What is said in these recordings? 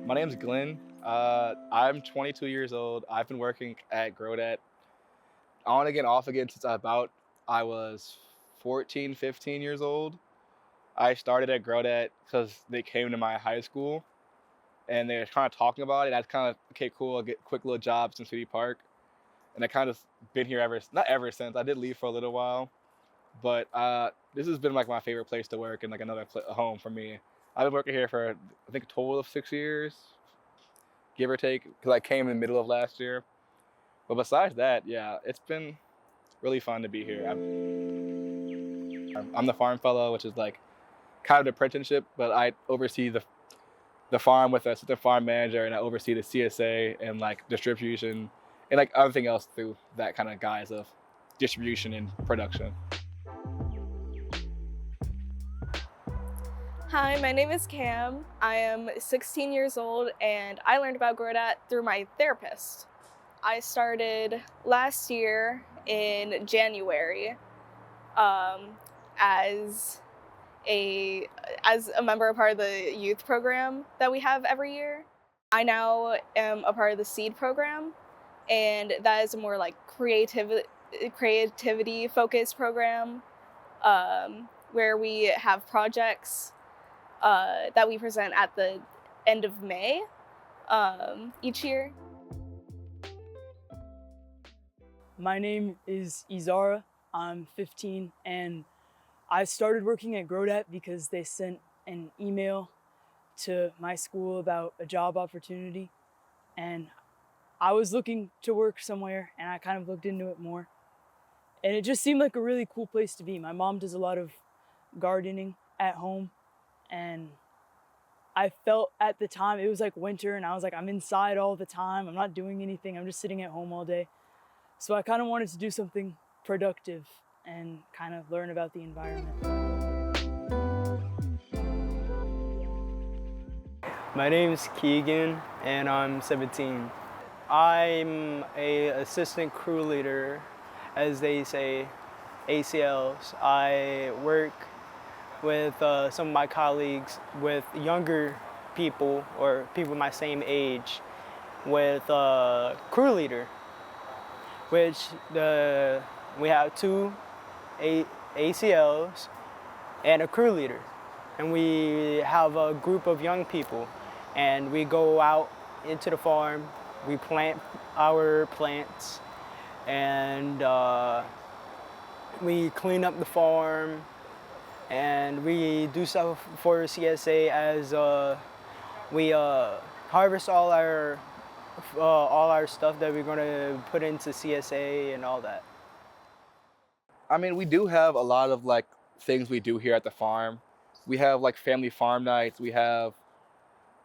My name's Glenn. I'm 22 years old. I've been working at Grodat on again, off again since I was 14, 15 years old. I started at Grodat because they came to my high school and they were kind of talking about it. I was kind of okay, cool. I'll get quick little jobs in City Park, and I kind of been here not ever since. I did leave for a little while, but this has been like my favorite place to work and like another home for me. I've been working here for I think a total of 6 years, give or take, because I came in the middle of last year. But besides that, yeah, it's been really fun to be here. I'm the farm fellow, which is like kind of an apprenticeship, but I oversee the farm with a assistant farm manager, and I oversee the CSA and like distribution and like everything else through that kind of guise of distribution and production. Hi, my name is Cam. I am 16 years old and I learned about Grodat through my therapist. I started last year in January um, as a as a member, a part of the youth program that we have every year. I now am a part of the seed program, and that is a more like creativity focused program, where we have projects that we present at the end of May each year. My name is Izara. I'm 15 and I started working at Grodat because they sent an email to my school about a job opportunity, and I was looking to work somewhere and I kind of looked into it more. And it just seemed like a really cool place to be. My mom does a lot of gardening at home, and I felt at the time it was like winter and I was like, I'm inside all the time. I'm not doing anything. I'm just sitting at home all day. So I kind of wanted to do something productive and kind of learn about the environment. My name's Keegan and I'm 17. I'm a assistant crew leader, as they say, ACLs. I work with some of my colleagues, with younger people or people my same age, with crew leader, which we have two ACLs and a crew leader. And we have a group of young people and we go out into the farm, we plant our plants, and we clean up the farm, and we do stuff for CSA as we harvest all our stuff that we're gonna put into CSA and all that. I mean, we do have a lot of like things we do here at the farm. We have like family farm nights. We have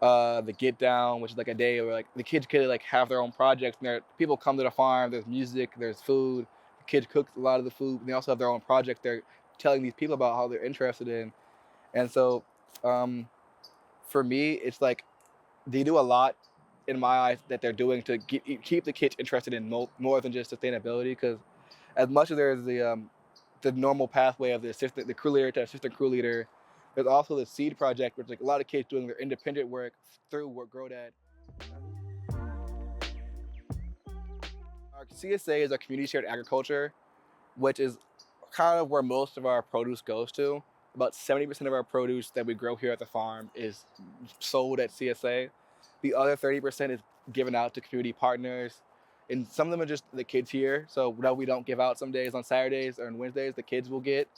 the get down, which is like a day where like the kids could like have their own projects. And people come to the farm. There's music. There's food. The kids cook a lot of the food. And they also have their own project. They're telling these people about how they're interested in. And so, um, for me, it's like they do a lot in my eyes that they're doing to keep the kids interested in more than just sustainability. Because as much as there's the normal pathway of the crew leader to assistant crew leader, there's also the seed project, which like a lot of kids doing their independent work through what GrowDad. Our CSA is a community shared agriculture, which is kind of where most of our produce goes to. About 70% of our produce that we grow here at the farm is sold at CSA. The other 30% is given out to community partners. And some of them are just the kids here. So no, we don't give out some days on Saturdays or on Wednesdays, the kids will get.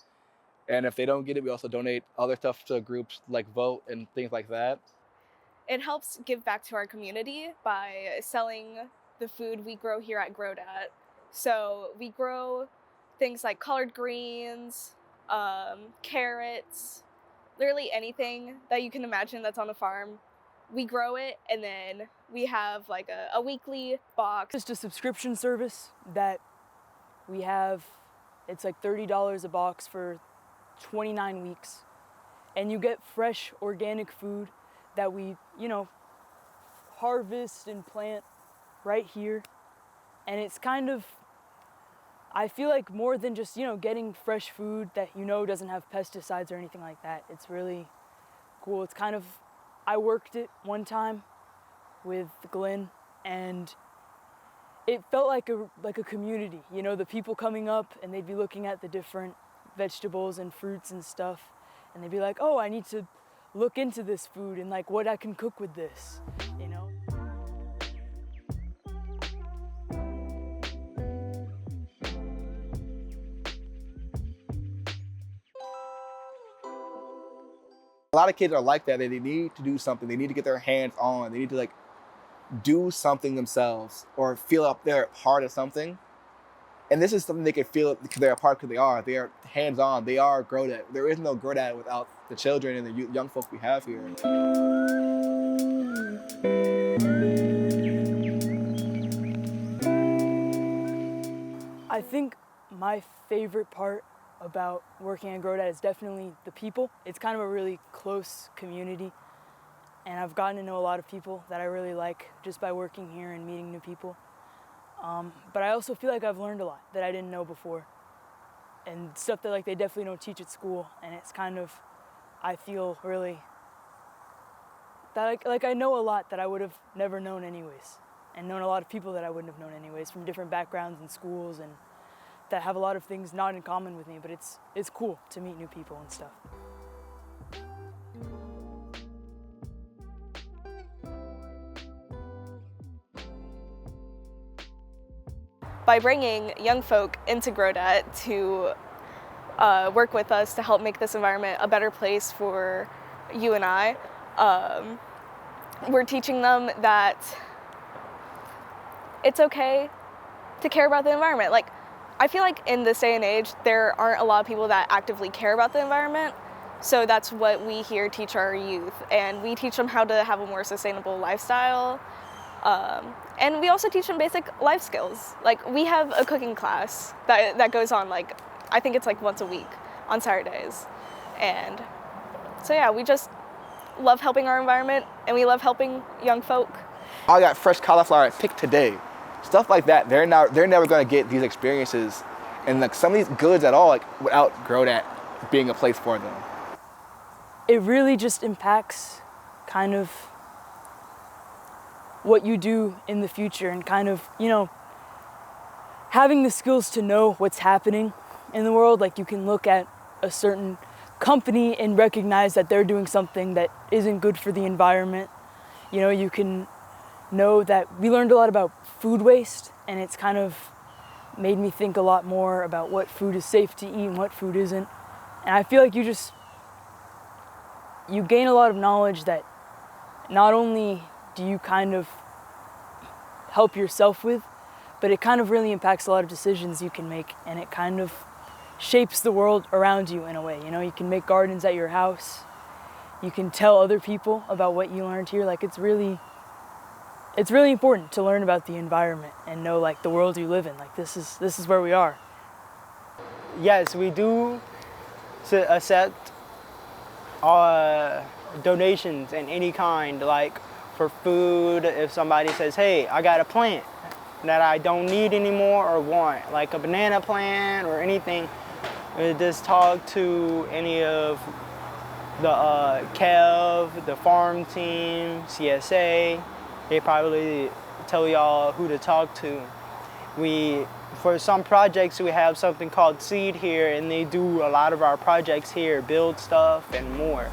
And if they don't get it, we also donate other stuff to groups like Vote and things like that. It helps give back to our community by selling the food we grow here at Grodat. So we grow things like collard greens, carrots, literally anything that you can imagine that's on a farm. We grow it, and then we have like a weekly box. Just a subscription service that we have. It's like $30 a box for 29 weeks. And you get fresh organic food that we, harvest and plant right here. And it's kind of, I feel like more than just, getting fresh food that doesn't have pesticides or anything like that. It's really cool. It's kind of, I worked it one time with Glenn, and it felt like a community. The people coming up and they'd be looking at the different vegetables and fruits and stuff, and they'd be like, oh, I need to look into this food and like what I can cook with this. A lot of kids are like that. They need to do something. They need to get their hands on. They need to like do something themselves or feel up they're part of something. And this is something they can feel because they're a part because they are. They are hands on. They are GrowDad. There is no GrowDad without the children and the young folks we have here. I think my favorite part about working at GrowDad is definitely the people. It's kind of a really close community, and I've gotten to know a lot of people that I really like just by working here and meeting new people. But I also feel like I've learned a lot that I didn't know before, and stuff that like they definitely don't teach at school. And it's kind of, I feel really that like I know a lot that I would have never known anyways, and known a lot of people that I wouldn't have known anyways from different backgrounds and schools, and that have a lot of things not in common with me. But it's cool to meet new people and stuff. By bringing young folk into GrowDad to work with us to help make this environment a better place for you and I, we're teaching them that it's okay to care about the environment. Like, I feel like in this day and age, there aren't a lot of people that actively care about the environment. So that's what we here teach our youth. And we teach them how to have a more sustainable lifestyle. And we also teach them basic life skills. Like, we have a cooking class that goes on, like, I think it's like once a week on Saturdays. And so yeah, we just love helping our environment, and we love helping young folk. I got fresh cauliflower I picked today. Stuff like that. They're never gonna get these experiences and like some of these goods at all, like without GrowDad being a place for them. It really just impacts kind of what you do in the future, and kind of, having the skills to know what's happening in the world. Like, you can look at a certain company and recognize that they're doing something that isn't good for the environment. You can know that we learned a lot about food waste, and it's kind of made me think a lot more about what food is safe to eat and what food isn't. And I feel like you gain a lot of knowledge that not only do you kind of help yourself with, but it kind of really impacts a lot of decisions you can make, and it kind of shapes the world around you in a way. You can make gardens at your house. You can tell other people about what you learned here. Like, it's really important to learn about the environment and know like the world you live in. Like, this is where we are. Yes, we do accept donations in any kind, like for food. If somebody says, hey, I got a plant that I don't need anymore or want, like a banana plant or anything, we just talk to any of the KEV, the farm team, CSA. They probably tell y'all who to talk to. For some projects, we have something called Seed here, and they do a lot of our projects here, build stuff and more.